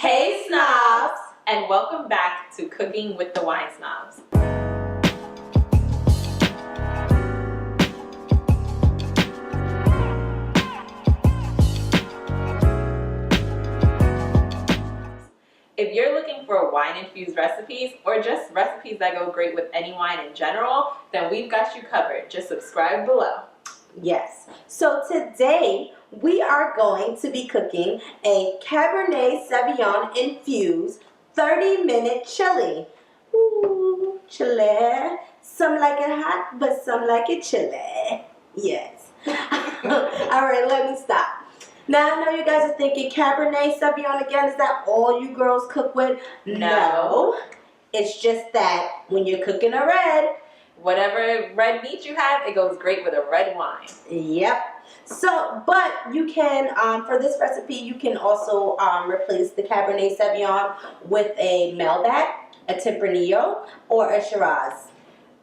Hey snobs, and welcome back to Cooking with the Wine Snobs. If you're looking for wine-infused recipes or just recipes that go great with any wine in general, then we've got you covered. Just subscribe below. Yes. So today we are going to be cooking a Cabernet Sauvignon infused 30-minute chili. Ooh, chili. Some like it hot, but some like it chili. Yes. All right, let me stop. Now I know you guys are thinking Cabernet Sauvignon again. Is that all you girls cook with? No. It's just that when you're cooking a red, whatever red meat you have, it goes great with a red wine. Yep. So, but you can, for this recipe, you can also replace the Cabernet Sauvignon with a Malbec, a Tempranillo, or a Shiraz.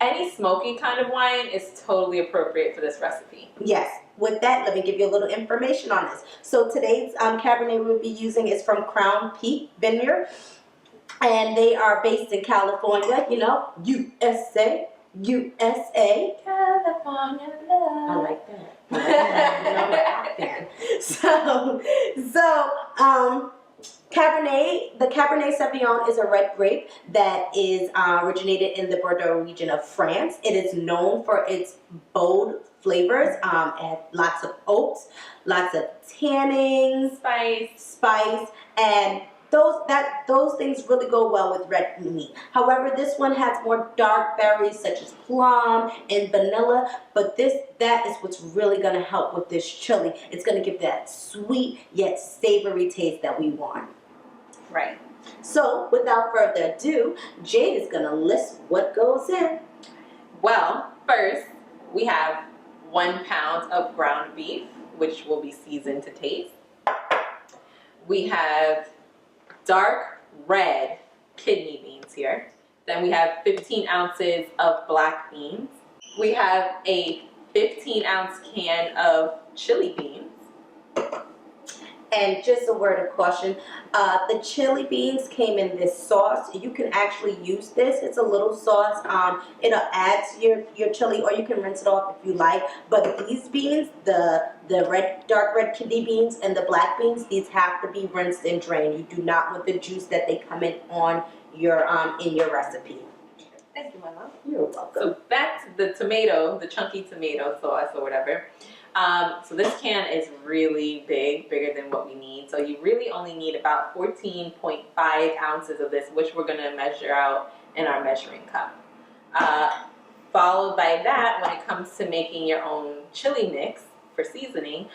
Any smoky kind of wine is totally appropriate for this recipe. Yes. With that, let me give you a little information on this. So today's Cabernet we'll be using is from Crown Peak Vineyard, and they are based in California, you know, USA. USA. California love. I like that. Cabernet, the Cabernet Sauvignon is a red grape that is originated in the Bordeaux region of France. It is known for its bold flavors, and lots of oats, lots of tannins, spice, and those things really go well with red meat. However, this one has more dark berries such as plum and vanilla, but that is what's really going to help with this chili. It's going to give that sweet yet savory taste that we want. Right. So, without further ado, Jade is going to list what goes in. Well, first we have 1 pound of ground beef, which will be seasoned to taste. We have dark red kidney beans here. Then we have 15 ounces of black beans. We have a 15-ounce can of chili beans. And just a word of caution, the chili beans came in this sauce. You can actually use this. It's a little sauce. It'll add to your chili, or you can rinse it off if you like. But these beans, the dark red kidney beans and the black beans, these have to be rinsed and drained. You do not want the juice that they come in on your in your recipe. Thank you, Mama. You're welcome. So that's the tomato, the chunky tomato sauce or whatever. So this can is really bigger than what we need. So you really only need about 14.5 ounces of this, which we're going to measure out in our measuring cup. Followed by that, when it comes to making your own chili mix for seasoning,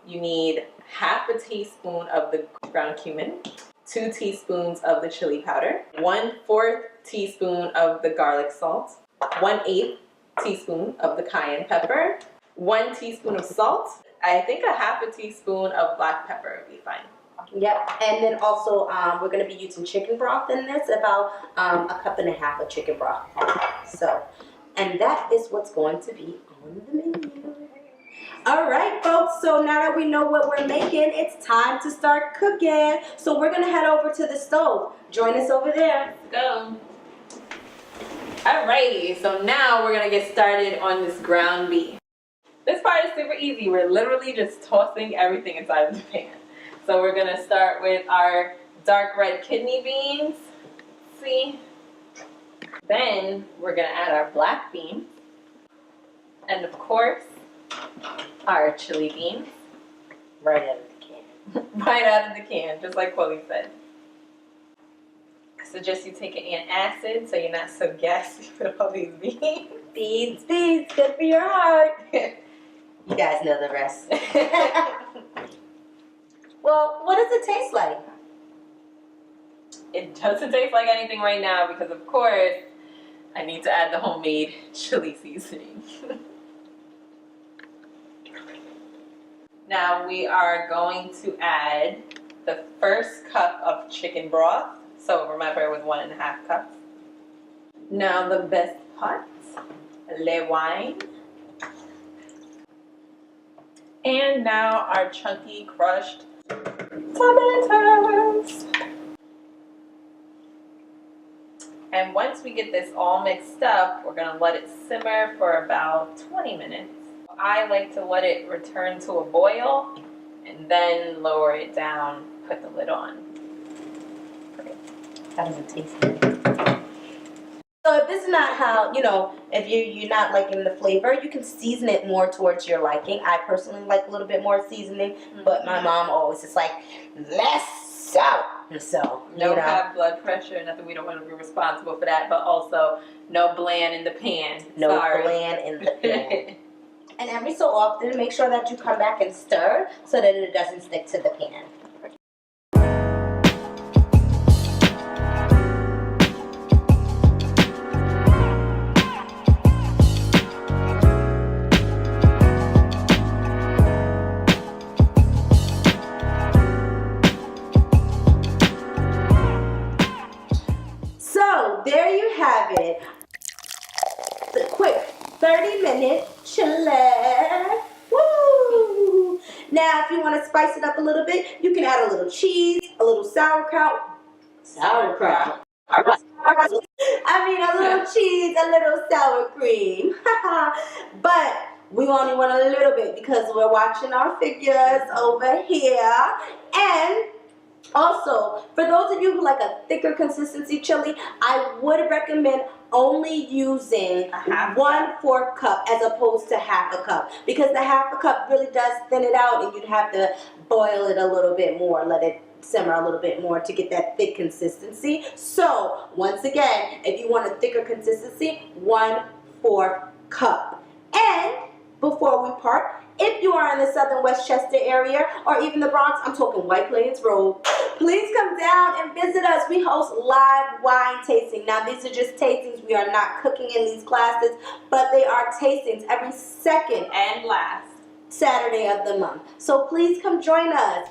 you need half a teaspoon of the ground cumin, 2 teaspoons of the chili powder, 1/4 teaspoon of the garlic salt, 1/8 teaspoon of the cayenne pepper, 1 teaspoon of salt. I think a half a teaspoon of black pepper would be fine. Yep, and then also we're going to be using chicken broth in this, about 1.5 cups of chicken broth. So, and that is what's going to be on the menu. All right, folks, so now that we know what we're making, it's time to start cooking. So we're going to head over to the stove. Join us over there. Let's go. Alrighty, so now we're going to get started on this ground beef. This part is super easy. We're literally just tossing everything inside of the pan. So we're going to start with our dark red kidney beans. See? Then we're going to add our black beans. And of course, our chili beans. Right out of the can. Right out of the can, just like Chloe said. I suggest you take an antacid so you're not so gassy with all these beans. Beans, good for your heart. You guys know the rest. Well, what does it taste like? It doesn't taste like anything right now because, of course, I need to add the homemade chili seasoning. Now we are going to add the first cup of chicken broth. So remember, it was 1.5 cups. Now the best part, le wine. And now our chunky crushed tomatoes. And once we get this all mixed up, we're gonna let it simmer for about 20 minutes. I like to let it return to a boil and then lower it down, put the lid on. Great. How does it taste? So if this is not how, if you're not liking the flavor, you can season it more towards your liking. I personally like a little bit more seasoning, but my mom always is like, less salt. So, no high blood pressure, nothing, we don't want to be responsible for that, but also no bland in the pan. No Sorry. bland in the pan. And every so often, make sure that you come back and stir so that it doesn't stick to the pan. So there you have it. The quick 30-minute chili. Woo! Now, if you want to spice it up a little bit, you can add a little cheese, a little sauerkraut. Sauerkraut. I mean, a little cheese, a little sour cream. But we only want a little bit because we're watching our figures over here. And also, for those of you who like a thicker consistency chili, I would recommend only using 1/4 cup as opposed to 1/2 cup, because the 1/2 cup really does thin it out and you'd have to boil it a little bit more, let it simmer a little bit more to get that thick consistency. So once again, if you want a thicker consistency, 1/4 cup. And before we part, if you are in the Southern Westchester area or even the Bronx, I'm talking White Plains Road, please come down and visit us. We host live wine tasting. Now, these are just tastings. We are not cooking in these classes, but they are tastings every second and last Saturday of the month. So please come join us.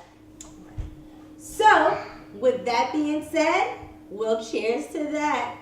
So, with that being said, we'll cheers to that.